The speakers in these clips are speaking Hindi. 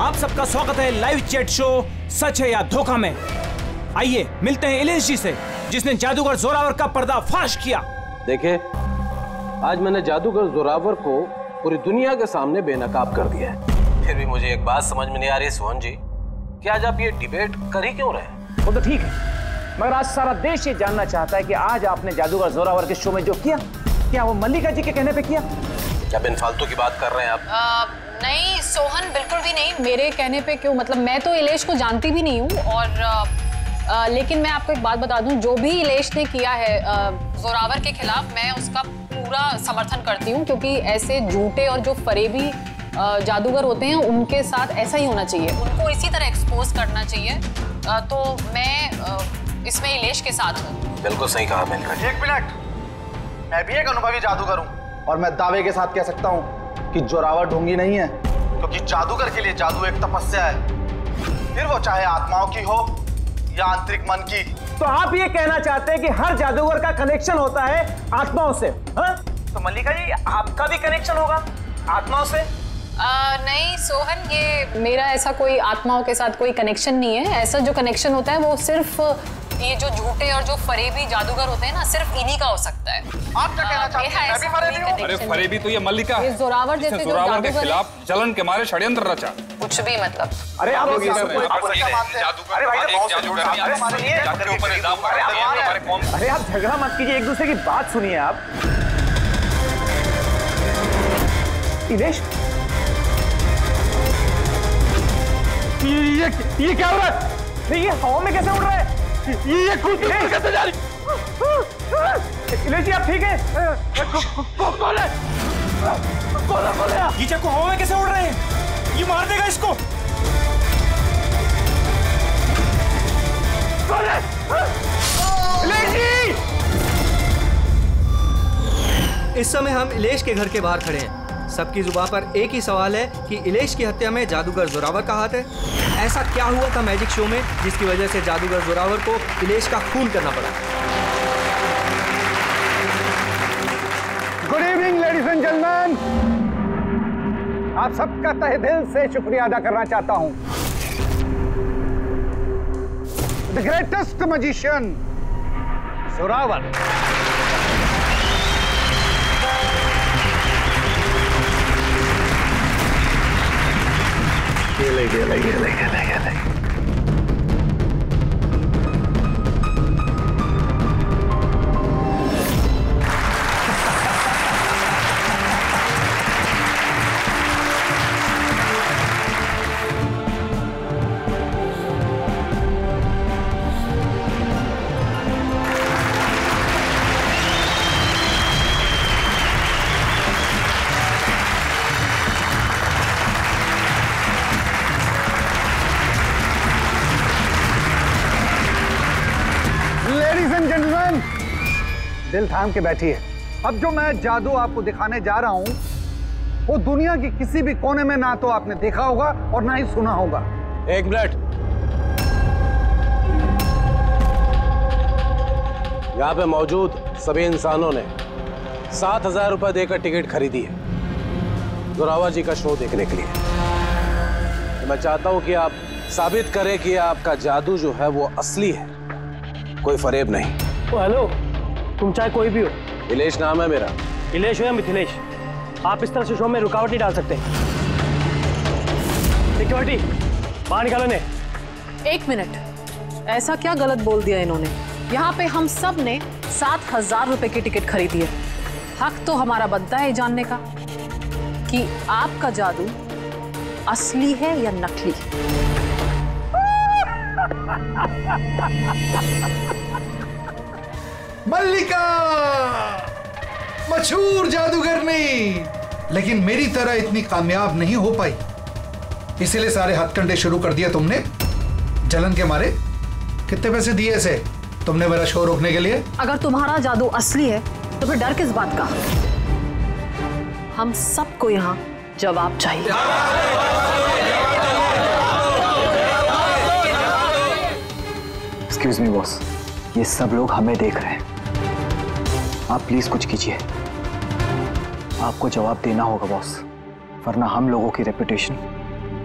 आप सबका स्वागत है लाइव चैट शो सच है या धोखा में। आइए मिलते हैं इलेश जी से, जिसने जादूगर जोरावर का पर्दाफाश किया। देखिए, आज मैंने जादूगर जोरावर को पूरी दुनिया के सामने बेनकाब कर दिया है। फिर भी मुझे एक बात समझ में नहीं आ रही सोहन जी, कि आज आप ये डिबेट कर ही क्यों रहे? वो तो ठीक है, मगर आज सारा देश ये जानना चाहता है कि आज आपने जादूगर जोरावर के शो में जो किया, क्या वो मल्लिका जी के कहने पे किया? क्या बिन फालतू की बात कर रहे हैं आप? नहीं सोहन, बिल्कुल भी नहीं। मेरे कहने पे क्यों, मतलब मैं तो इलेश को जानती भी नहीं हूँ, और लेकिन मैं आपको एक बात बता दूं, जो भी इलेश ने किया है जोरावर के खिलाफ, मैं उसका पूरा समर्थन करती हूँ, क्योंकि ऐसे झूठे और जो फरेबी जादूगर होते हैं उनके साथ ऐसा ही होना चाहिए, उनको इसी तरह एक्सपोज करना चाहिए। तो मैं इसमें इलेश के साथ हूँ। बिल्कुल सही कहा मिलकर। एक मिनट, मैं भी एक अनुभवी जादूगर हूँ और मैं दावे के साथ कह सकता हूँ कि जोरावर ढोंगी नहीं है, क्योंकि जादूगर के लिए जादू एक तपस्या है, फिर वो चाहे आत्माओं की हो या आंतरिक मन की। तो आप ये कहना चाहते हैं कि हर जादूगर का कनेक्शन होता है आत्माओं से? हाँ? तो मल्लिका जी, आपका भी कनेक्शन होगा आत्माओं से? नहीं सोहन, ये मेरा ऐसा कोई आत्माओं के साथ कोई कनेक्शन नहीं है। ऐसा जो कनेक्शन होता है वो सिर्फ ये जो झूठे और जो फरेबी जादूगर होते हैं ना, सिर्फ इन्हीं का हो सकता है। आप क्या कहना चाहते हैं? मैं भी फरेबी हूं? अरे फरेबी तो ये मल्लिका है, जोरावर जैसे जो जोरावर के जादूगर खिलाफ जलन के मारे षड्यंत्र रचा। कुछ भी मतलब। अरे आप लोग अरे आप झगड़ा मत कीजिए, एक दूसरे की बात सुनिए। आप इलेश, ये क्या हो रहा है? ये हवा में कैसे उड़ रहा है? ये कूद कैसे जा रही? इलेश जी आप ठीक है? कौन है? कौन है? ये चाकू हवा में कैसे उड़ रहे हैं? ये मार देगा इसको। कौन है? इलेश जी! इस समय हम इलेश के घर के बाहर खड़े हैं। सबकी जुबान पर एक ही सवाल है कि इलेश की हत्या में जादूगर जोरावर का हाथ है। ऐसा क्या हुआ था मैजिक शो में जिसकी वजह से जादूगर जोरावर को इलेश का खून करना पड़ा? Good evening ladies and gentleman, आप सबका तहे दिल से शुक्रिया अदा करना चाहता हूं। द ग्रेटेस्ट मैजिशियन जोरावर गेले। दिल थाम के बैठिए। अब जो मैं जादू आपको दिखाने जा रहा हूं, वो दुनिया की किसी भी कोने में ना तो आपने देखा होगा और ना ही सुना होगा। एक मिनट, यहाँ पे मौजूद सभी इंसानों ने 7,000 रुपए देकर टिकट खरीदी है जोरावर जी का शो देखने के लिए। तो मैं चाहता हूं कि आप साबित करें कि आपका जादू जो है वो असली है, कोई फरेब नहीं। हेलो, तुम चाहे कोई भी हो। इलेश नाम है मेरा। इलेश हो या मिथिलेश, आप इस तरह से शो में रुकावट नहीं डाल सकते। सिक्योरिटी बाहर निकालो ने। एक मिनट, ऐसा क्या गलत बोल दिया इन्होंने? यहाँ पे हम सब ने 7,000 रुपए की टिकट खरीदी है। हक तो हमारा बनता है जानने का कि आपका जादू असली है या नकली। मल्लिका मशहूर जादूगरनी, लेकिन मेरी तरह इतनी कामयाब नहीं हो पाई, इसीलिए सारे हथकंडे शुरू कर दिया तुमने जलन के मारे। कितने पैसे दिए इसे तुमने मेरा शो रोकने के लिए? अगर तुम्हारा जादू असली है तो फिर डर किस बात का? हम सबको यहाँ जवाब चाहिए। एक्सक्यूज मी बॉस, ये सब लोग हमें देख रहे हैं, आप प्लीज कुछ कीजिए। आपको जवाब देना होगा बॉस, वरना हम लोगों की रेपुटेशन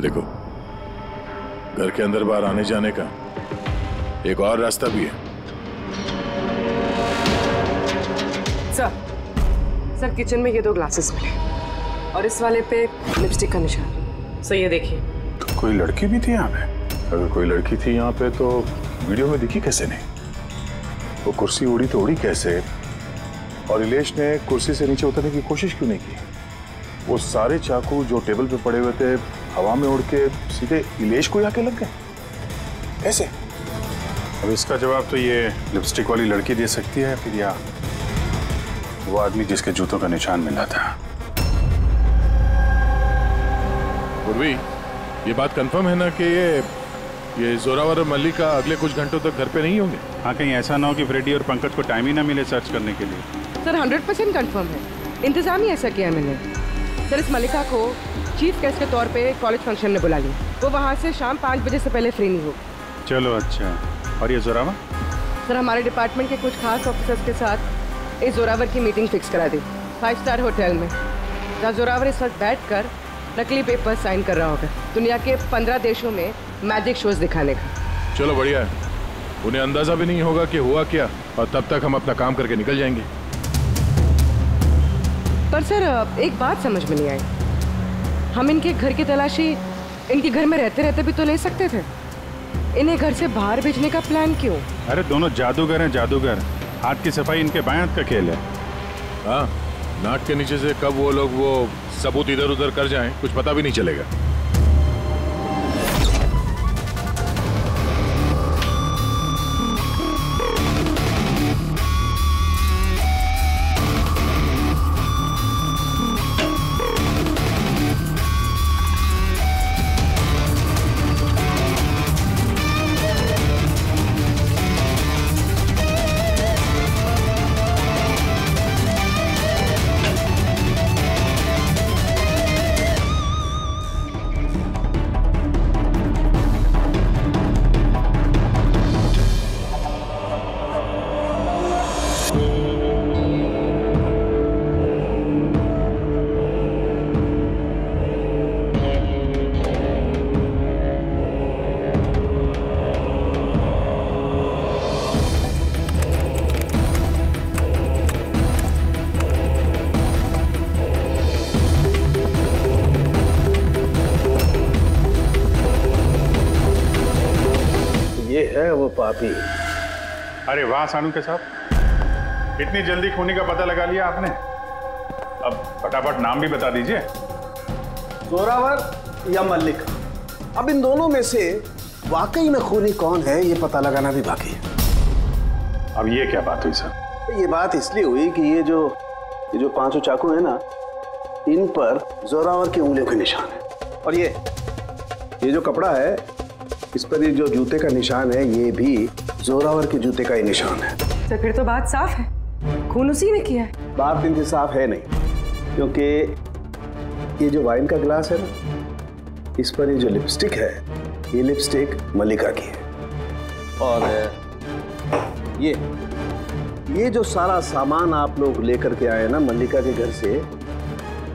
ये देखो, घर के अंदर बाहर आने जाने का एक और रास्ता भी है। सर किचन में ये 2 ग्लासेस मिले और इस वाले पे लिपस्टिक का निशान। सर ये देखिए। तो कोई लड़की भी थी यहाँ पे? अगर कोई लड़की थी यहाँ पे तो वीडियो में दिखी कैसे नहीं? वो कुर्सी उड़ी तो उड़ी कैसे? और इलेश ने कुर्सी से नीचे उतरने की कोशिश क्यों नहीं की? वो सारे चाकू जो टेबल पे पड़े हुए थे हवा में उड़ के सीधे इलेश को आके लग गए कैसे? अब इसका जवाब तो ये लिपस्टिक वाली लड़की दे सकती है, फिर या वो आदमी जिसके जूतों का निशान मिला था। पूर्वी, ये बात कंफर्म है ना कि ये जोरावर और मल्लिका अगले कुछ घंटों तक घर पे नहीं होंगे? हाँ, कहीं ऐसा ना हो कि फ्रेडी और पंकज को टाइम ही ना मिले सर्च करने के लिए। सर 100% कंफर्म है, इंतजाम ही ऐसा किया मैंने। सर इस मल्लिका को चीफ गेस्ट के तौर पे कॉलेज फंक्शन में बुला लिया, वो वहाँ से शाम 5 बजे से पहले फ्री नहीं हो। चलो अच्छा। और ये जोरावर? सर हमारे डिपार्टमेंट के कुछ खास ऑफिसर्स के साथ इस जोरावर की मीटिंग फिक्स करा दी 5 स्टार होटल में, जहाँ जोरावर इस वक्त बैठ कर नकली पेपर साइन कर रहा होगा दुनिया के 15 देशों में मैजिक शोज दिखाने का। चलो बढ़िया है, उन्हें अंदाजा भी नहीं होगा कि हुआ क्या, और तब तक हम अपना काम करके निकल जाएंगे। पर सर एक बात समझ में नहीं आई, हम इनके घर की तलाशी इनके घर में रहते रहते भी तो ले सकते थे, इन्हें घर से बाहर भेजने का प्लान क्यों? अरे दोनों जादूगर हैं, जादूगर। हाथ की सफाई इनके बाएं हाथ का खेल है। हाँ, नाक के नीचे से कब वो लोग वो सबूत इधर उधर कर जाएं कुछ पता भी नहीं चलेगा। वो पापी। अरे वाह सानू के साहब, इतनी जल्दी खूनी का पता लगा लिया आपने। अब फटाफट नाम भी बता दीजिए। जोरावर या मल्लिका, अब इन दोनों में से वाकई में खूनी कौन है ये पता लगाना भी बाकी है। अब ये क्या बात हुई सर? ये बात इसलिए हुई कि ये जो 5 चाकू है ना, इन पर जोरावर की उंगलियों के निशान है, और ये जो कपड़ा है इस पर ये जो जूते का निशान है ये भी जोरावर के जूते का ही निशान है। तो फिर तो बात साफ है, खून उसी ने किया है। बात इनकी साफ है नहीं, क्योंकि ये जो वाइन का ग्लास है ना, इस पर ये जो लिपस्टिक है ये लिपस्टिक मल्लिका की है, और ये जो सारा सामान आप लोग लेकर के आए ना मल्लिका के घर से,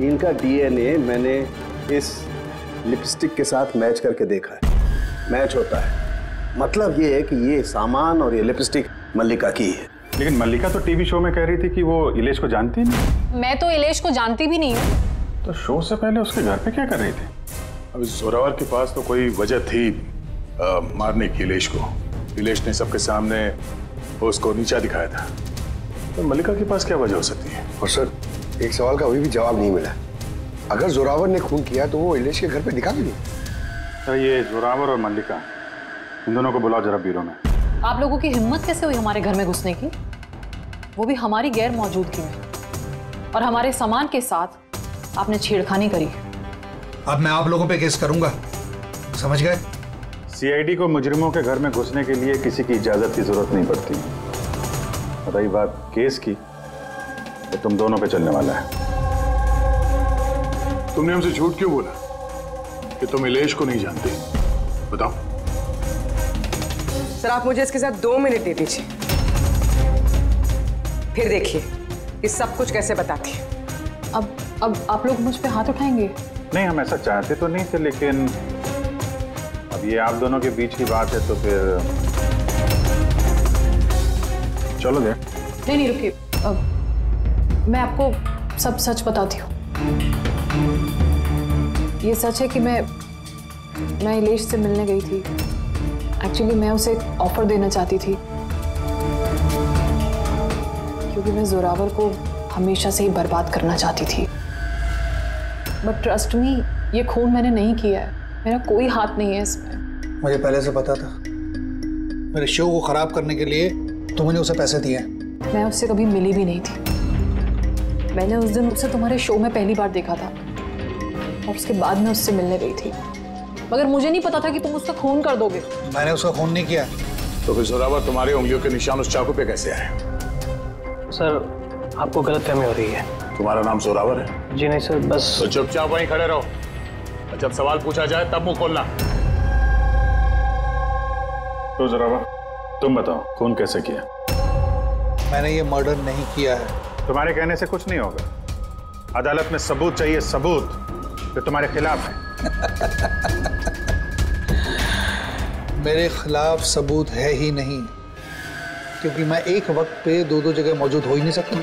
इनका डीएनए मैंने इस लिपस्टिक के साथ मैच करके देखा है, मैच होता है। मतलब ये है कि ये सामान और ये लिपस्टिक मल्लिका की है। लेकिन मल्लिका तो टीवी शो में कह रही थी कि वो इलेश को जानती नहीं। मैं तो इलेश को जानती भी नहीं हूँ। तो शो से पहले उसके घर पे क्या कर रही थी? अब जोरावर के पास तो कोई वजह थी मारने की इलेश को। इलेश ने सबके सामने उसको नीचा दिखाया था, तो मल्लिका के पास क्या वजह हो सकती है? और सर एक सवाल का अभी भी जवाब नहीं मिला, अगर जोरावर ने खून किया तो वो इलेश के घर पे दिखा भी नहीं। तो ये जोरावर और मल्लिका, इन दोनों को बुलाओ जरा ब्यूरो में। आप लोगों की हिम्मत कैसे हुई हमारे घर में घुसने की, वो भी हमारी गैर मौजूदगी में, और हमारे सामान के साथ आपने छेड़खानी करी। अब मैं आप लोगों पे केस करूंगा, समझ गए? सीआईडी को मुजरिमों के घर में घुसने के लिए किसी की इजाजत की जरूरत नहीं पड़ती। रही बात केस की, तो तुम दोनों पे चलने वाला है। तुमने हमसे झूठ क्यों बोला कि तुम इलेश को नहीं जानते? बताओ। सर आप मुझे इसके साथ 2 मिनट दे दीजिए, फिर देखिए ये सब कुछ कैसे बताती है। अब आप लोग मुझ पे हाथ उठाएंगे? नहीं, हम ऐसा चाहते तो नहीं थे, लेकिन अब ये आप दोनों के बीच की बात है तो फिर चलो दे। नहीं रुकिए, मैं आपको सब सच बताती हूँ। ये सच है कि मैं इलेश से मिलने गई थी। एक्चुअली मैं उसे एक ऑफर देना चाहती थी, क्योंकि मैं जोरावर को हमेशा से ही बर्बाद करना चाहती थी। बट ट्रस्ट मी, ये खून मैंने नहीं किया है, मेरा कोई हाथ नहीं है इसमें। मुझे पहले से पता था। मेरे शो को खराब करने के लिए तुमने उसे पैसे दिए। मैं उससे कभी मिली भी नहीं थी। मैंने उस दिन उसे तुम्हारे शो में पहली बार देखा था और उसके बाद मैं उससे मिलने गई थी, मगर मुझे नहीं पता था कि तुम उसका खून कर दोगे। मैंने उसका खून नहीं किया। तो फिर जोरावर तुम्हारे उंगलियों के निशान उस चाकू पे कैसे आए? सर आपको गलतफहमी हो रही है। तुम्हारा नाम जोरावर है? जी नहीं सर, बस। तो चुपचाप वहीं खड़े रहो, जब सवाल पूछा जाए तब मुंह खोलना। तो जोरावर तुम बताओ, खून कैसे किया? मैंने ये मर्डर नहीं किया है। तुम्हारे कहने से कुछ नहीं होगा। अदालत में सबूत चाहिए, सबूत जो तुम्हारे खिलाफ है। मेरे खिलाफ सबूत है ही नहीं, क्योंकि मैं एक वक्त पे दो जगह मौजूद हो ही नहीं सकता।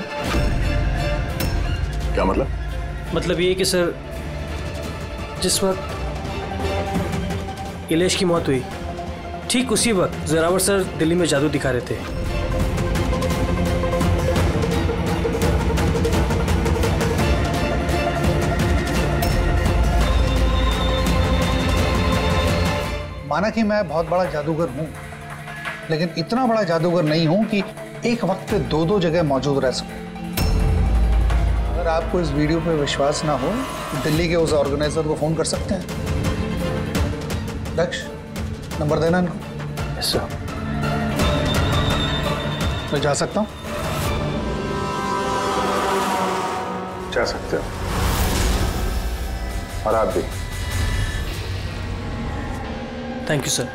क्या मतलब? मतलब ये कि सर, जिस वक्त इलेश की मौत हुई ठीक उसी वक्त जोरावर सर दिल्ली में जादू दिखा रहे थे। माना कि मैं बहुत बड़ा जादूगर हूं, लेकिन इतना बड़ा जादूगर नहीं हूं कि एक वक्त पे दो जगह मौजूद रह सकूं। अगर आपको इस वीडियो पे विश्वास ना हो तो दिल्ली के उस ऑर्गेनाइजर को फोन कर सकते हैं। दक्ष, नंबर देना इनको। Yes sir. मैं जा सकता हूं? जा सकते हो, और आप भी। Thank you sir.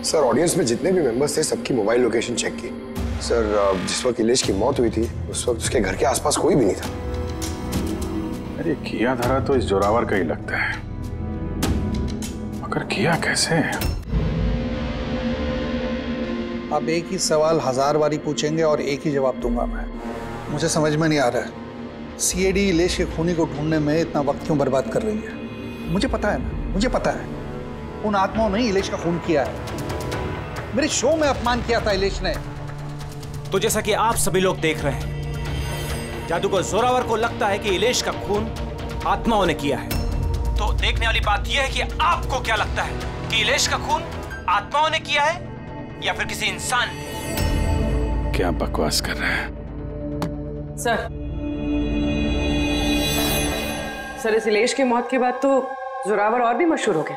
Sir audience में जितने भी मेंबर्स थे सबकी मोबाइल लोकेशन चेक की। सर जिस वक्त इलेश की मौत हुई थी उस वक्त उसके घर के आसपास कोई भी नहीं था। अरे किया धरा तो इस जोरावर का ही लगता है, मगर किया कैसे? आप एक ही सवाल 1000 बारी पूछेंगे और एक ही जवाब दूंगा मैं। मुझे समझ में नहीं आ रहा है सीआईडी इलेश के खूनी को ढूंढने में इतना वक्त क्यों बर्बाद कर रही है। मुझे पता है ना, मुझे पता है उन आत्माओं ने इलेश का खून किया है। मेरे शो में अपमान किया था इलेश ने। तो जैसा कि आप सभी लोग देख रहे हैं, जादूगर जोरावर को लगता है कि इलेश का खून आत्माओं ने किया है। तो देखने वाली बात यह है कि आपको क्या लगता है कि इलेश का खून आत्माओं ने किया है या फिर किसी इंसान ने? क्या बकवास कर रहे हैं सर इस इलेश की मौत के बाद तो जोरावर और भी मशहूर हो गए।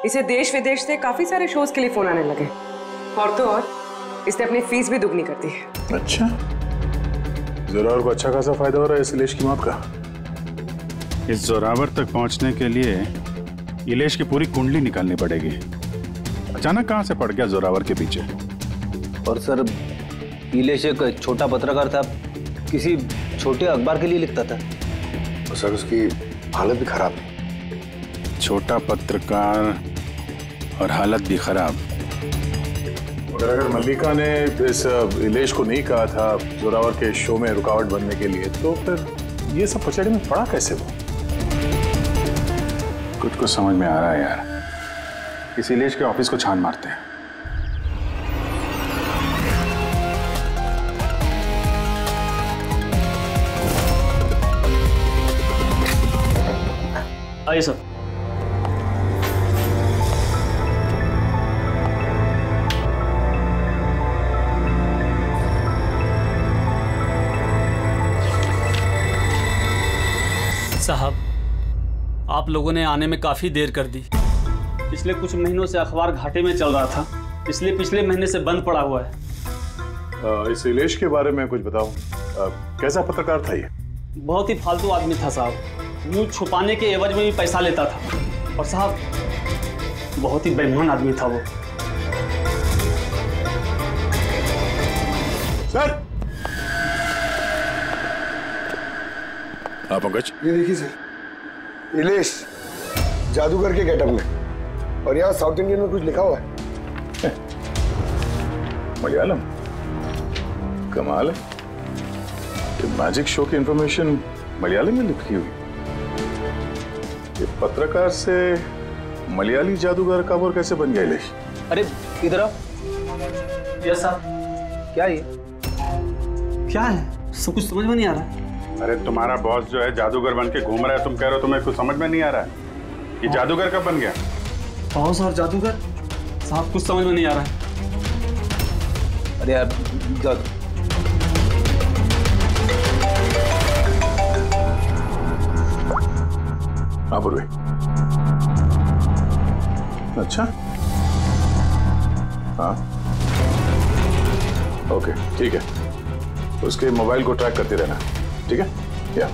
इसे देश विदेश से काफी सारे शोज के लिए फोन आने लगे, और तो और इसने अपनी फीस भी दुगनी कर दी है। अच्छा, जोरावर को अच्छा खासा फायदा हो रहा है इस इलेश की मौत का। इस जोरावर तक पहुंचने के लिए इलेश की पूरी कुंडली निकालनी पड़ेगी। अचानक कहां से पड़ गया जोरावर के पीछे? और सर इलेश एक छोटा पत्रकार था, किसी छोटे अखबार के लिए लिखता था। और सर उसकी हालत भी खराब है। छोटा पत्रकार और हालत भी खराब। अगर मल्लिका ने इस इलेश को नहीं कहा था जोरावर के शो में रुकावट बनने के लिए, तो फिर ये सब पचड़ी में पड़ा कैसे वो? कुछ समझ में आ रहा है यार। इस इलेश के ऑफिस को छान मारते हैं। आइए सर। साहब, आप लोगों ने आने में काफ़ी देर कर दी। पिछले कुछ महीनों से अखबार घाटे में चल रहा था, इसलिए पिछले महीने से बंद पड़ा हुआ है। इस इलेश के बारे में कुछ बताओ। कैसा पत्रकार था ये? बहुत ही फालतू आदमी था साहब। न्यूज छुपाने के एवज में भी पैसा लेता था, और साहब बहुत ही बेईमान आदमी था वो। सर, हाँ पंकज, ये देखिए सर, इलेश जादूगर के गेटअप में, और यहाँ साउथ इंडियन में कुछ लिखा हुआ है। मलयालम, कमाल है। ये मैजिक शो की इंफॉर्मेशन मलयालम में लिखी हुई। ये पत्रकार से मलयाली जादूगर का वो कैसे बन गया इलेश? अरे इधर आओ। Yes sir. क्या ये? क्या है? सब कुछ समझ में नहीं आ रहा है। अरे तुम्हारा बॉस जो है जादूगर बन के घूम रहा है, तुम कह रहे हो तुम्हें कुछ समझ में नहीं आ रहा है। ये जादूगर कब बन गया? बॉस और जादूगर साहब कुछ समझ में नहीं आ रहा है। अरे यार हाँ पूर्वी। अच्छा हाँ ओके ठीक है, उसके मोबाइल को ट्रैक करते रहना, ठीक है? या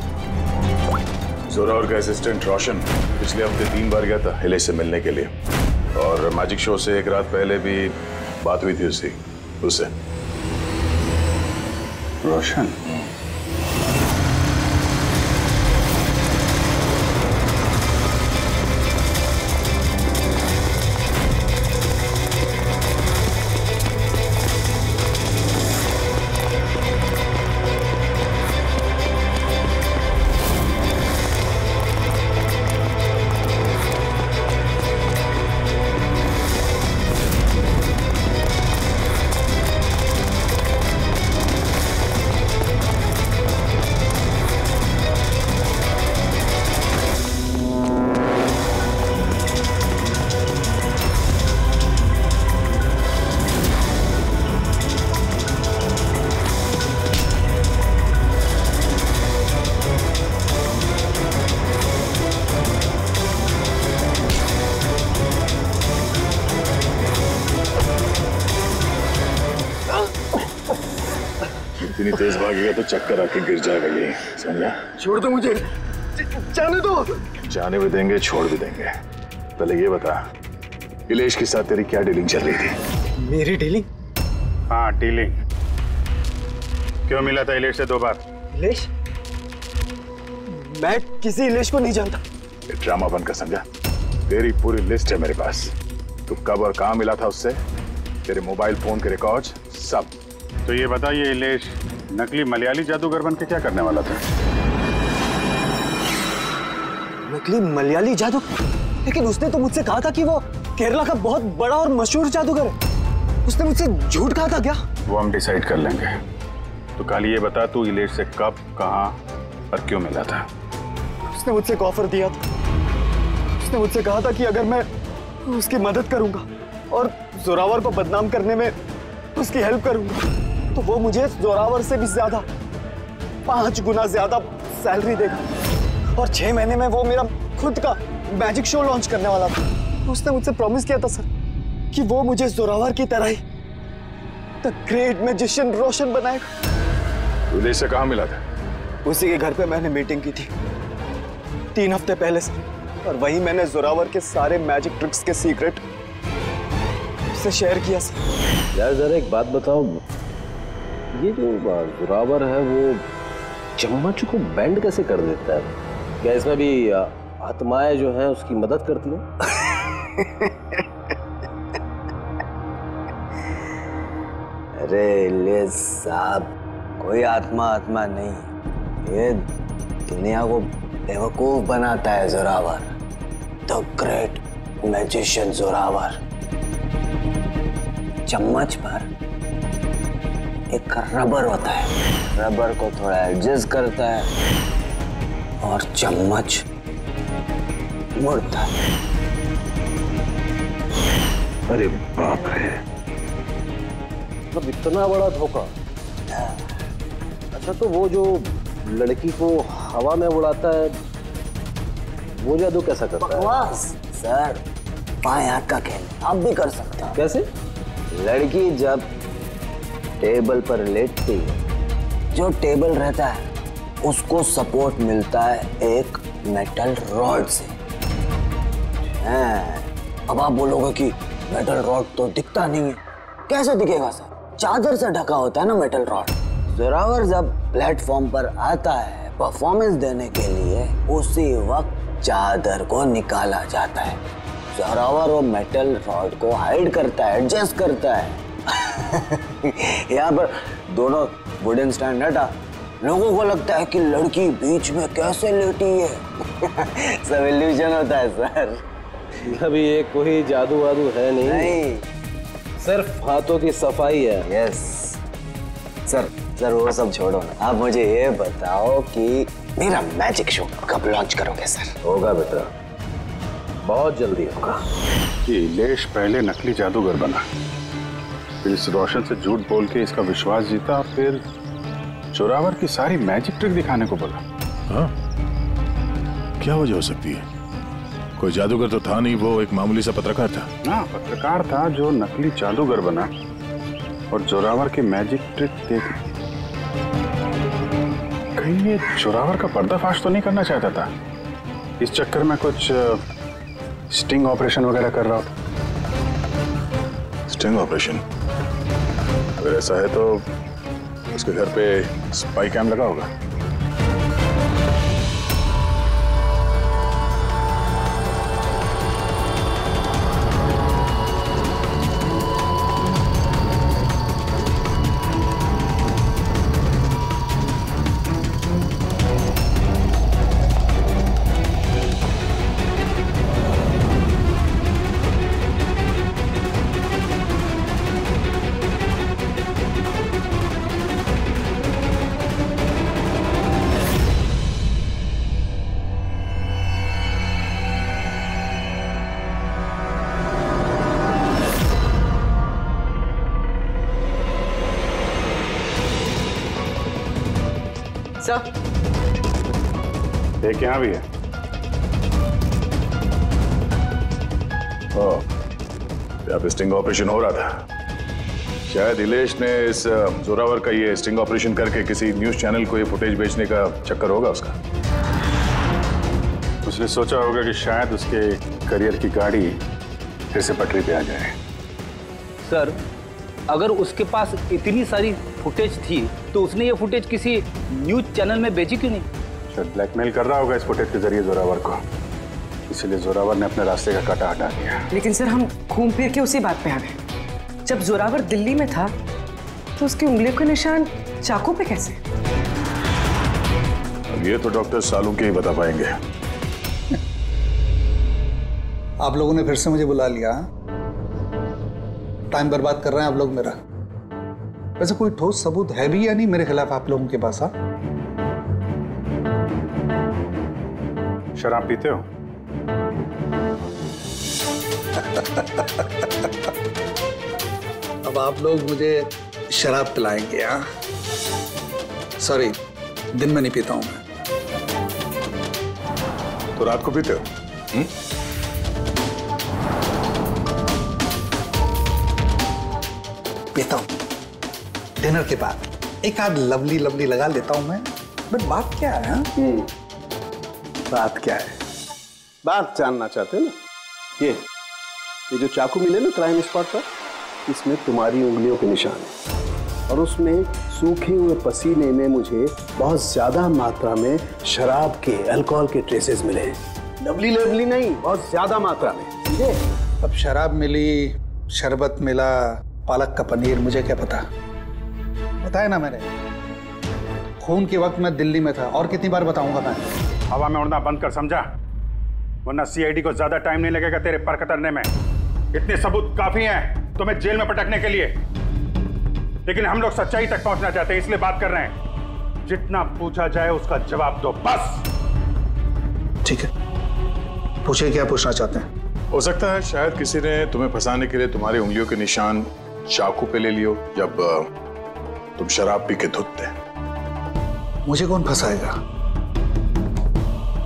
जोरावर का असिस्टेंट रोशन पिछले हफ्ते 3 बार गया था इलेश से मिलने के लिए, और मैजिक शो से 1 रात पहले भी बात हुई थी उससे। रोशन? इतनी तेज भागेगा तो चक्कर आके गिर जाएगा, ये समझा? छोड़ दो मुझे, जाने दो। जाने भी देंगे, छोड़ भी देंगे। पहले ये बता, इलेश के साथ तेरी क्या डीलिंग चल रही थी? मेरी डीलिंग? हाँ डीलिंग। क्यों मिला था इलेश से 2 बार? इलेश? मैं किसी इलेश को नहीं जानता। ये ड्रामा बंद कर, समझा? तेरी पूरी लिस्ट है मेरे पास। तू कब और कहाँ मिला था उससे, तेरे मोबाइल फोन के रिकॉर्ड्स सब। तो ये बता, ये इलेश नकली मलयाली जादूगर बन के क्या करने वाला था? नकली मलयाली जादू? लेकिन उसने तो मुझसे कहा था कि वो केरला का बहुत बड़ा और मशहूर जादूगर है। उसने मुझसे झूठ कहा था क्या? वो हम डिसाइड कर लेंगे। तो कल ये बता, तू इलेश से कब, कहाँ और क्यों मिला था? उसने मुझसे एक ऑफर दिया था। उसने मुझसे कहा था कि अगर मैं उसकी मदद करूंगा और जोरावर को बदनाम करने में उसकी हेल्प करूंगा तो वो मुझे जोरावर से भी ज्यादा 5 गुना ज्यादा सैलरी देगा, और 6 महीने में वो मेरा खुद का मैजिक शो लॉन्च करने वाला था। उसने मुझसे प्रॉमिस किया था सर कि वो मुझे जोरावर की तरह ही द ग्रेट मैजिशियन रोशन बनाएगा। इलेश से कहाँ मिला था? उसी के घर पे मैंने मीटिंग की थी 3 हफ्ते पहले सर, और वहीं मैंने जोरावर के सारे मैजिक ट्रिक्स के सीक्रेट उससे शेयर किया सर। यार जरा एक बात बताओ, ये जो जोरावर है वो चम्मच को बेंड कैसे कर देता है? क्या इसमें भी आत्माएं जो हैं उसकी मदद करती हैं? अरे इलेश साहब, कोई आत्मा नहीं, ये दुनिया को बेवकूफ बनाता है Zorawar, the great magician Zorawar. चम्मच पर एक रबर होता है, रबर को थोड़ा एडजस्ट करता है और चम्मच मुड़ता है। अरे बाप रे, मतलब इतना बड़ा धोखा। अच्छा तो वो जो लड़की को हवा में उड़ाता है वो जादू कैसा करता है? बकवास सर, बाएं हाथ का खेल आप भी कर सकते हो। कैसे? लड़की जब टेबल पर लेटती है, जो टेबल रहता है उसको सपोर्ट मिलता है एक मेटल रॉड से। अब आप बोलोगे कि मेटल रॉड तो दिखता नहीं है, कैसे दिखेगा सर? चादर से ढका होता है ना मेटल रॉड। जोरावर जब प्लेटफॉर्म पर आता है, परफॉर्मेंस देने के लिए उसी वक्त चादर को निकाला जाता है। जोरावर वो मेटल रॉड को हाइड करता है, एडजस्ट करता है। यहाँ पर दोनों वुडन स्टैंड हटा, लोगों को लगता है कि लड़की बीच में कैसे लेटी है। सब इल्यूजन होता है सर। अभी ये कोई जादू वादू है नहीं, सिर्फ हाथों की सफाई है। यस सर, सर वो सब छोड़ो ना, आप मुझे ये बताओ कि मेरा मैजिक शो कब लॉन्च करोगे सर? होगा बेटा, बहुत जल्दी होगा। ये इलेश पहले नकली जादूगर बना, फिर इस रोशन से झूठ बोल के इसका विश्वास जीता, फिर जोरावर की सारी मैजिक ट्रिक दिखाने को बोला। हाँ? क्या वजह हो सकती है? कोई जादूगर तो था नहीं, वो एक मामूली सा पत्रकार था। हाँ, पत्रकार था जो नकली जादूगर बना और जोरावर की मैजिक ट्रिक देख। कहीं ये जोरावर का पर्दाफाश तो नहीं करना चाहता था? इस चक्कर में कुछ स्टिंग ऑपरेशन वगैरह कर रहा था। Sting operation? अगर ऐसा है तो उसके घर पे स्पाई कैम लगा होगा। सर, एक यहाँ भी है। यहाँ पे स्टिंग ऑपरेशन हो रहा था। शायद इलेश ने इस जोरावर का ये स्टिंग ऑपरेशन करके किसी न्यूज चैनल को ये फुटेज बेचने का चक्कर होगा उसका। उसने सोचा होगा कि शायद उसके करियर की गाड़ी फिर से पटरी पे आ जाए। सर, अगर उसके पास इतनी सारी फुटेज थी तो उसने ये फुटेज किसी न्यूज चैनल में बेची क्यों नहीं? शायद ब्लैकमेल कर रहा होगा इस फुटेज के जरिए जोरावर को, इसलिए जोरावर ने अपने रास्ते का कांटा हटा दिया। लेकिन सर, हम घूम फिर के उसी बात पे आ गए। जब जोरावर दिल्ली में था तो उसकी उंगलियों के निशान चाकू पे कैसे? अब ये तो डॉक्टर सालू के ही बता पाएंगे। आप लोगों ने फिर से मुझे बुला लिया। टाइम बर्बाद कर रहे हैं आप लोग मेरा। वैसे कोई ठोस सबूत है भी या नहीं मेरे खिलाफ आप लोगों के पास? शराब पीते हो? अब आप लोग मुझे शराब पिलाएंगे? हाँ, सॉरी, दिन में नहीं पीता हूं मैं। तो रात को पीते हो? पीता हूं डिनर के बाद, एक आध लवली लवली लगा लेता हूं मैं। बट बात क्या है? बात क्या है? बात जानना चाहते हो ना? ये जो चाकू मिले ना क्राइम स्पॉट पर, इसमें तुम्हारी उंगलियों के निशान है और उसमें सूखे हुए पसीने में मुझे बहुत ज्यादा मात्रा में शराब के, अल्कोहल के ट्रेसेस मिले हैं। लवली लवली नहीं, बहुत ज्यादा मात्रा में, समझे? अब शराब मिली, शरबत मिला, पालक का पनीर, मुझे क्या पता? बताया ना मैंने, खून के वक्त मैं दिल्ली में था। और कितनी बार बताऊंगा मैं? हवा में उड़ना बंद कर, समझा? वरना सीआईडी को ज्यादा टाइम नहीं लगेगा तेरे पर कतरने में। इतने सबूत काफी हैं तुम्हें जेल में पटकने के लिए, लेकिन हम लोग सच्चाई तक पहुंचना चाहते हैं, इसलिए बात कर रहे हैं। जितना पूछा जाए उसका जवाब दो, बस। ठीक है, पूछिए क्या पूछना चाहते हैं। हो सकता है शायद किसी ने तुम्हें फंसाने के लिए तुम्हारी उंगलियों के निशान चाकू पे ले लियो जब तुम शराब पी के धुतते। मुझे कौन फंसाएगा?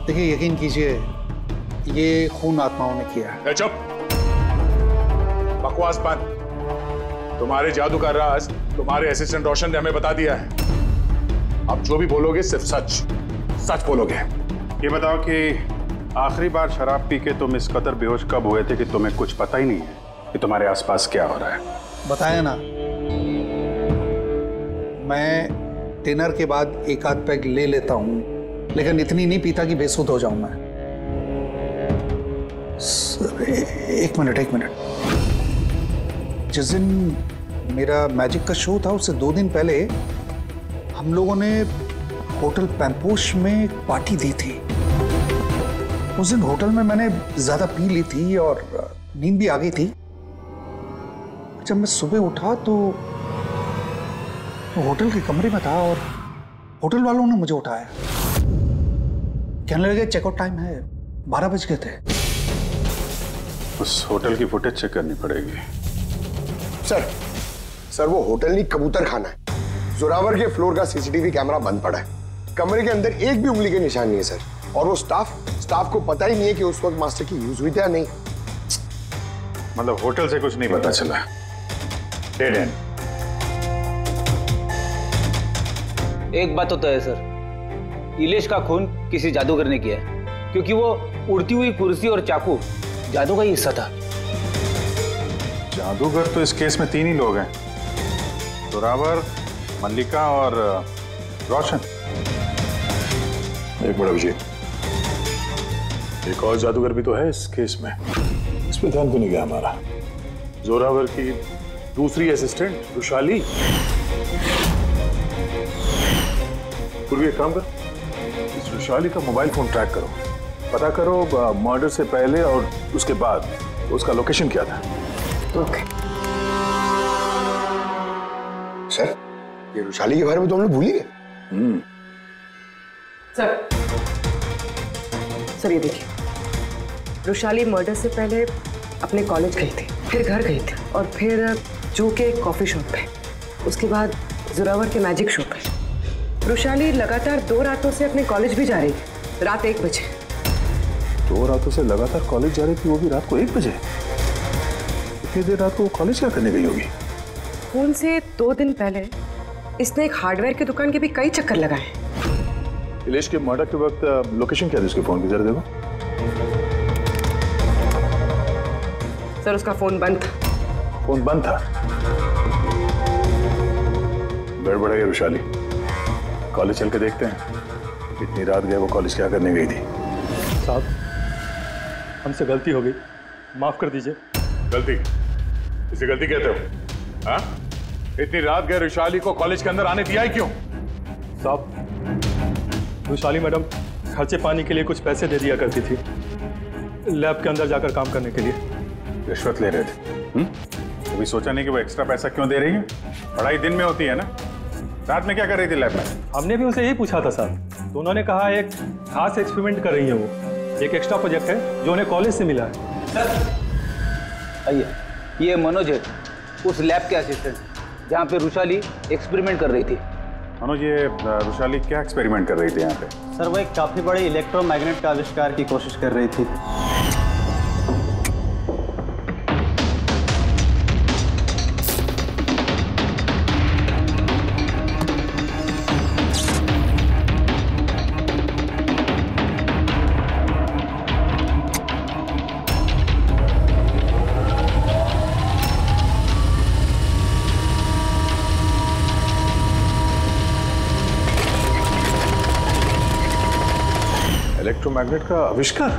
देखिए, यकीन कीजिए, ये खून आत्माओं ने किया है। चुप, बकवास बंद। तुम्हारे जादू का राज तुम्हारे असिस्टेंट रोशन ने हमें बता दिया है। अब जो भी बोलोगे सिर्फ सच सच बोलोगे। ये बताओ कि आखिरी बार शराब पी के तुम इस कदर बेहोश कब हुए थे कि तुम्हें कुछ पता ही नहीं है कि तुम्हारे आसपास क्या हो रहा है? बताया ना, मैं डिनर के बाद एक आध पैग ले लेता हूँ, लेकिन इतनी नहीं पीता कि बेसुध हो जाऊं मैं। सर एक मिनट। जिस दिन मेरा मैजिक का शो था उससे 2 दिन पहले हम लोगों ने होटल पैम्पोश में एक पार्टी दी थी। उस दिन होटल में मैंने ज्यादा पी ली थी और नींद भी आ गई थी। जब मैं सुबह उठा तो होटल के कमरे में था और होटल वालों ने मुझे उठाया। कहने लगे चेकआउट टाइम है, 12 बज गए थे। उस होटल की फुटेज चेक करनी पड़ेगी। सर वो होटल नहीं, कबूतर खाना है। जोरावर के फ्लोर का सीसीटीवी कैमरा बंद पड़ा है। कमरे के अंदर एक भी उंगली के निशान नहीं है सर। और वो स्टाफ को पता ही नहीं है कि उस वक्त मास्टर की यूज हुई थी या नहीं। मतलब होटल से कुछ नहीं पता चला। Dead and. एक बात तो तय है सर, इलेश का खून किसी जादूगर ने किया है, क्योंकि वो उड़ती हुई कुर्सी और चाकू जादू का ही हिस्सा था। जादूगर तो इस केस में 3 ही लोग हैं, जोरावर, मल्लिका और रोशन। एक बड़ा विजय, एक और जादूगर भी तो है इस केस में। इस पे ध्यान क्यों नहीं गया हमारा? जोरावर की दूसरी असिस्टेंट रुशाली। पूर्वी एक काम कर, इस रुशाली का मोबाइल फोन ट्रैक करो, पता करो मर्डर से पहले और उसके बाद उसका लोकेशन क्या था। ओके सर, ये रुशाली के बारे में तो हम लोग भूल ही गए। सर ये देखिए, रुशाली मर्डर से पहले अपने कॉलेज गई थी, फिर घर गई थी और फिर जू के कॉफी शॉप पे, उसके बाद जोरावर के मैजिक शो पे। रुशाली लगातार 2 रातों से अपने कॉलेज भी जा रही थी, रात 1 बजे। 2 रातों से लगातार कॉलेज जा रही थी, वो भी रात को 1 बजे? इतनी देर रात को वो कॉलेज क्या करने गई होगी? खून से 2 दिन पहले इसने एक हार्डवेयर की दुकान के भी कई चक्कर लगाए। इलेश के मर्डर के वक्त लोकेशन क्या थी उसके फोन की, जरा देखो। सर उसका फोन बंद था। फोन बंद था? गड़बड़ है रुशाली, कॉलेज चल के देखते हैं। इतनी रात गए वो कॉलेज क्या करने गई थी? साहब हमसे गलती हो गई, माफ कर दीजिए। गलती? इसे गलती कहते हो? हाँ? इतनी रात गए रुशाली को कॉलेज के अंदर आने दिया ही क्यों? साहब रुशाली मैडम खर्चे पानी के लिए कुछ पैसे दे दिया करती थी, लैब के अंदर जाकर काम करने के लिए। रिश्वत ले रहे थे? कभी सोचा नहीं कि वो एक्स्ट्रा पैसा क्यों दे रही है? पढ़ाई दिन में होती है ना, रात में क्या कर रही थी लैब में? हमने भी उनसे यही पूछा था साहब, तो उन्होंने कहा एक खास एक्सपेरिमेंट कर रही है, वो एक एक्स्ट्रा प्रोजेक्ट है जो उन्हें कॉलेज से मिला है। आइए, ये मनोज है, उस लैब के असिस्टेंट जहाँ पे रुशाली एक्सपेरिमेंट कर रही थी। मनोज, ये रुशाली क्या एक्सपेरिमेंट कर रही थी यहाँ पे? सर वो एक काफी बड़ी इलेक्ट्रोमैग्नेट का आविष्कार की कोशिश कर रही थी। इलेक्ट्रोमैग्नेट का आविष्कार?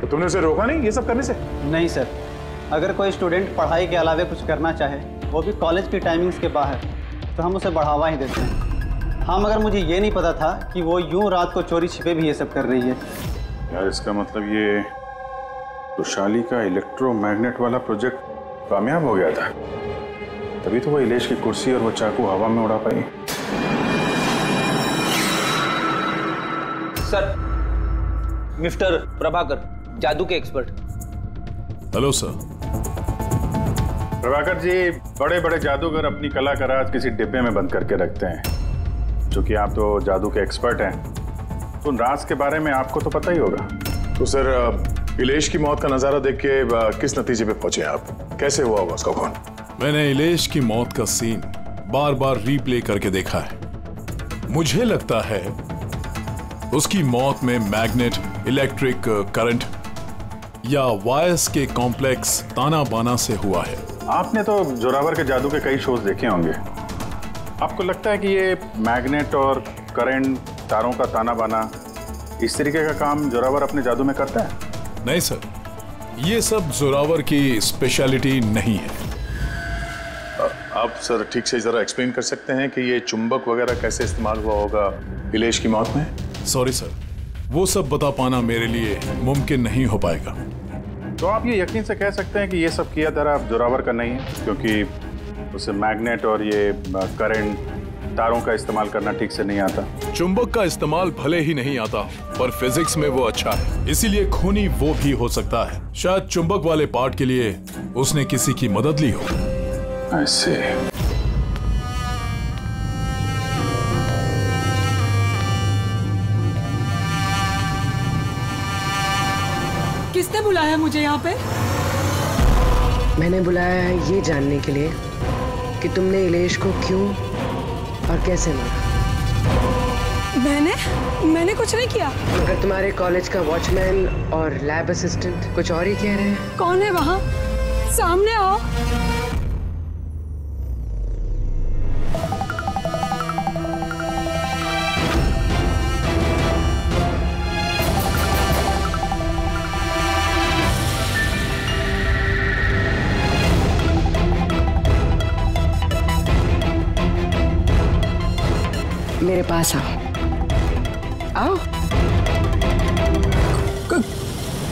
तो तुमने उसे रोका नहीं ये सब करने से? नहीं सर, अगर कोई स्टूडेंट पढ़ाई के अलावा कुछ करना चाहे, वो भी कॉलेज की टाइमिंग्स के बाहर, तो हम उसे बढ़ावा ही देते हैं। हाँ, मगर मुझे ये नहीं पता था कि वो यूं रात को चोरी छिपे भी ये सब कर रही है। यार इसका मतलब ये रुशाली का इलेक्ट्रोमैग्नेट वाला प्रोजेक्ट कामयाब हो गया था, तभी तो वो इलेश की कुर्सी और वो चाकू हवा में उड़ा पाई। सर, मिस्टर प्रभाकर, जादू के expert. Hello sir. Prabhakar ji, बड़े बड़े जादूगर अपनी कला का राज किसी डिब्बे में बंद करके रखते हैं। चूंकि आप तो जादू के एक्सपर्ट हैं, तो उन राज के बारे में आपको तो पता ही होगा। तो सर, इलेश की मौत का नजारा देख के किस नतीजे पे पहुंचे आप? कैसे हुआ होगा उसका खून? मैंने इलेश की मौत का सीन बार बार रीप्ले करके देखा है। मुझे लगता है उसकी मौत में मैग्नेट, इलेक्ट्रिक करंट या वायर्स के कॉम्प्लेक्स ताना बाना से हुआ है। आपने तो जोरावर के जादू के कई शोज देखे होंगे। आपको लगता है कि ये मैग्नेट और करंट, तारों का ताना बाना, इस तरीके का काम जोरावर अपने जादू में करता है? नहीं सर, ये सब जोरावर की स्पेशलिटी नहीं है। आप सर ठीक से जरा एक्सप्लेन कर सकते हैं कि ये चुंबक वगैरह कैसे इस्तेमाल हुआ होगा इलेश की मौत में? सॉरी सर, वो सब बता पाना मेरे लिए मुमकिन नहीं हो पाएगा। तो आप ये यकीन से कह सकते हैं कि ये सब किया धरा जोरावर का नहीं है, क्योंकि उसे मैग्नेट और ये करंट तारों का इस्तेमाल करना ठीक से नहीं आता। चुंबक का इस्तेमाल भले ही नहीं आता, पर फिजिक्स में वो अच्छा है, इसीलिए खूनी वो भी हो सकता है। शायद चुंबक वाले पार्ट के लिए उसने किसी की मदद ली हो। ऐसे किसने बुलाया मुझे यहाँ पे? मैंने बुलाया है ये जानने के लिए कि तुमने इलेश को क्यों और कैसे मारा। मैंने कुछ नहीं किया। मगर तुम्हारे कॉलेज का वॉचमैन और लैब असिस्टेंट कुछ और ही कह रहे हैं। कौन है वहाँ? सामने आओ। मेरे पास आओ। आओ।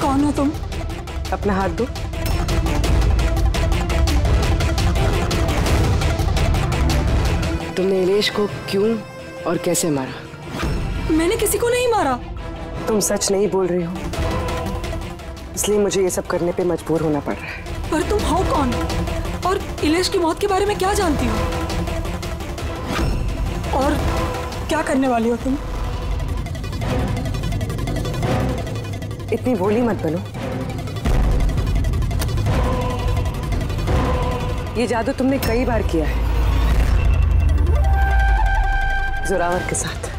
कौन हो तुम? अपना हाथ दो। तुमने इलेश को क्यों और कैसे मारा? मैंने किसी को नहीं मारा। तुम सच नहीं बोल रही हो, इसलिए मुझे ये सब करने पे मजबूर होना पड़ रहा है। पर तुम हो कौन और इलेश की मौत के बारे में क्या जानती हो? और क्या करने वाली हो तुम? इतनी भोली मत बनो। ये जादू तुमने कई बार किया है जोरावर के साथ,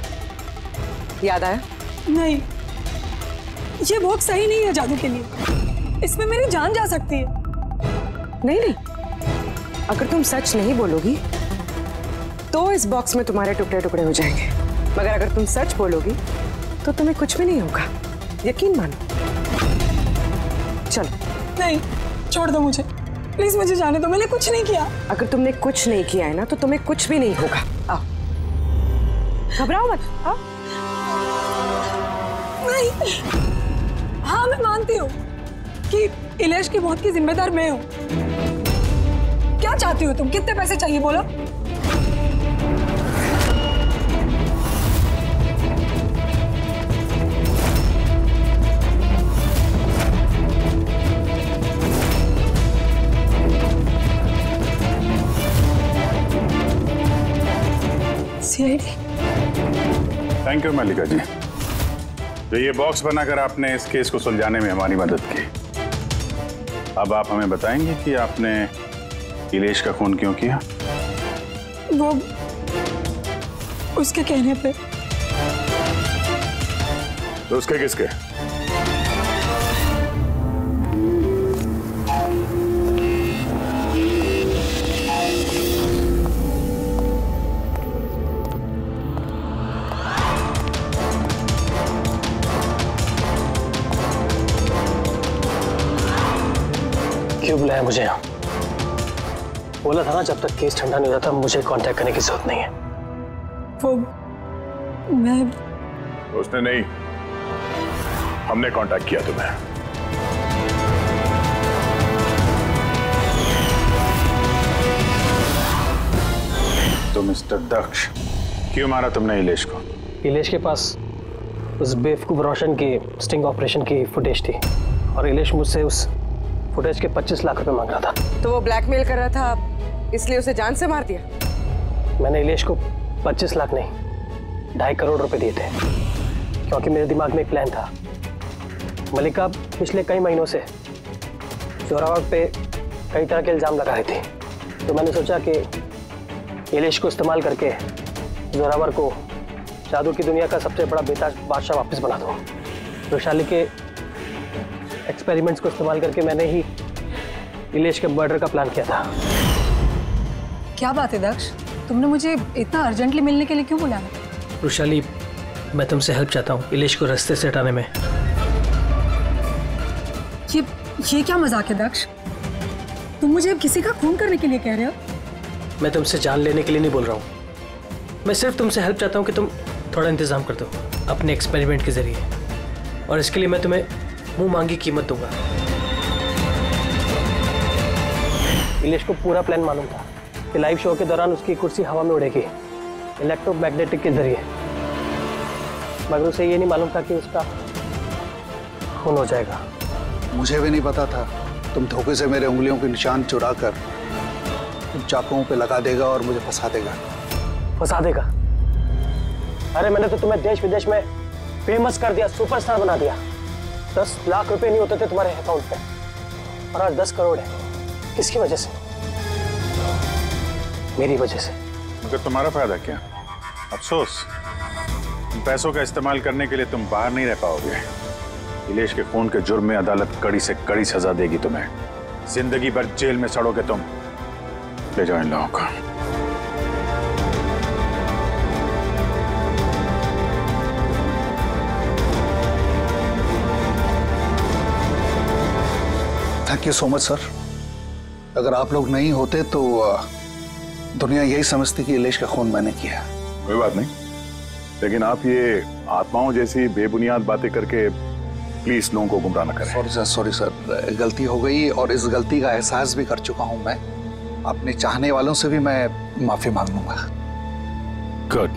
याद आया? नहीं, ये बॉक्स सही नहीं है जादू के लिए। इसमें मेरी जान जा सकती है। नहीं नहीं, अगर तुम सच नहीं बोलोगी तो इस बॉक्स में तुम्हारे टुकड़े टुकड़े हो जाएंगे, मगर अगर तुम सच बोलोगी तो तुम्हें कुछ भी नहीं होगा, यकीन मानो। चलो। नहीं, छोड़ दो मुझे, प्लीज मुझे जाने दो, मैंने कुछ नहीं किया। अगर तुमने कुछ नहीं किया है ना तो तुम्हें कुछ भी नहीं होगा। आओ, घबराओ मत। आओ। नहीं, हाँ मैं मानती हूँ कि इलेश की मौत की जिम्मेदार मैं हूँ। क्या चाहती हो तुम? कितने पैसे चाहिए बोलो? थैंक यू मल्लिका जी, तो ये बॉक्स बनाकर आपने इस केस को सुलझाने में हमारी मदद की। अब आप हमें बताएंगे कि आपने इलेश का खून क्यों किया? वो उसके कहने पे। तो उसके किसके? क्यों बुलाया मुझे यहाँ? बोला था ना जब तक केस ठंडा नहीं हो जाता मुझे कांटेक्ट करने की जरूरत नहीं है। वो मैं उसने नहीं, हमने कांटेक्ट किया तुम्हें। तो मिस्टर दक्ष, क्यों मारा तुमने इलेश को? इलेश के पास उस बेवकूफ रोशन की स्टिंग ऑपरेशन की फुटेज थी और इलेश मुझसे उस फुटेज के 25 लाख रुपए मांग रहा था। तो वो ब्लैकमेल कर रहा था, इसलिए उसे जान से मार दिया? मैंने इलेश को 25 लाख नहीं 2.5 करोड़ रुपए दिए थे, क्योंकि मेरे दिमाग में एक प्लान था। मल्लिका पिछले कई महीनों से जोरावर पे कई तरह के इल्जाम लगा रही थी, तो मैंने सोचा कि इलेश को इस्तेमाल करके जोरावर को जादू की दुनिया का सबसे बड़ा बेताज बादशाह वापस बना दूं। वैशाली के एक्सपेरिमेंट्स को इस्तेमाल करके मैंने ही इलेश के मर्डर का प्लान किया था। क्या बात है दक्ष, तुमने मुझे इतना अर्जेंटली मिलने के लिए क्यों बुलाया? वैशाली, मैं तुमसे हेल्प चाहता हूँ इलेश को रास्ते से हटाने में। ये क्या मजाक है दक्ष? तुम मुझे अब किसी का खून करने के लिए कह रहे हो? मैं तुमसे जान लेने के लिए नहीं बोल रहा हूँ, मैं सिर्फ तुमसे हेल्प चाहता हूँ कि तुम थोड़ा इंतजाम कर दो अपने एक्सपेरिमेंट के जरिए, और इसके लिए मैं तुम्हें मुंह मांगी कीमत दूंगा। इलेश को पूरा प्लान मालूम था कि लाइव शो के दौरान उसकी कुर्सी हवा में उड़ेगी इलेक्ट्रोमैग्नेटिक के जरिए, मगर उसे ये नहीं मालूम था कि उसका खून हो जाएगा। मुझे भी नहीं पता था तुम धोखे से मेरे उंगलियों के निशान चुरा कर तुम चाकुओं पे लगा देगा और मुझे फंसा देगा। फंसा देगा? अरे मैंने तो तुम्हें देश विदेश में फेमस कर दिया, सुपरस्टार बना दिया। 10 लाख रुपए नहीं होते थे तुम्हारे अकाउंट पे, और आज 10 करोड़ है। किसकी वजह से? मेरी वजह से। मगर तुम्हारा फायदा क्या? अफसोस, पैसों का इस्तेमाल करने के लिए तुम बाहर नहीं रह पाओगे। इलेश के खून के जुर्म में अदालत कड़ी से कड़ी सजा देगी तुम्हें। जिंदगी भर जेल में सड़ोगे तुम। ले जाओ इन लोगों को। Thank you so much sir. अगर आप लोग नहीं होते तो दुनिया यही समझती कि इलेश का खून मैंने किया। कोई बात नहीं, लेकिन आप ये आत्माओं जैसी बेबुनियाद बातें करके प्लीज लोगों को गुमराह न करें। सॉरी सर, गलती हो गई और इस गलती का एहसास भी कर चुका हूं मैं। अपने चाहने वालों से भी मैं माफी मांग लूंगा। गुड।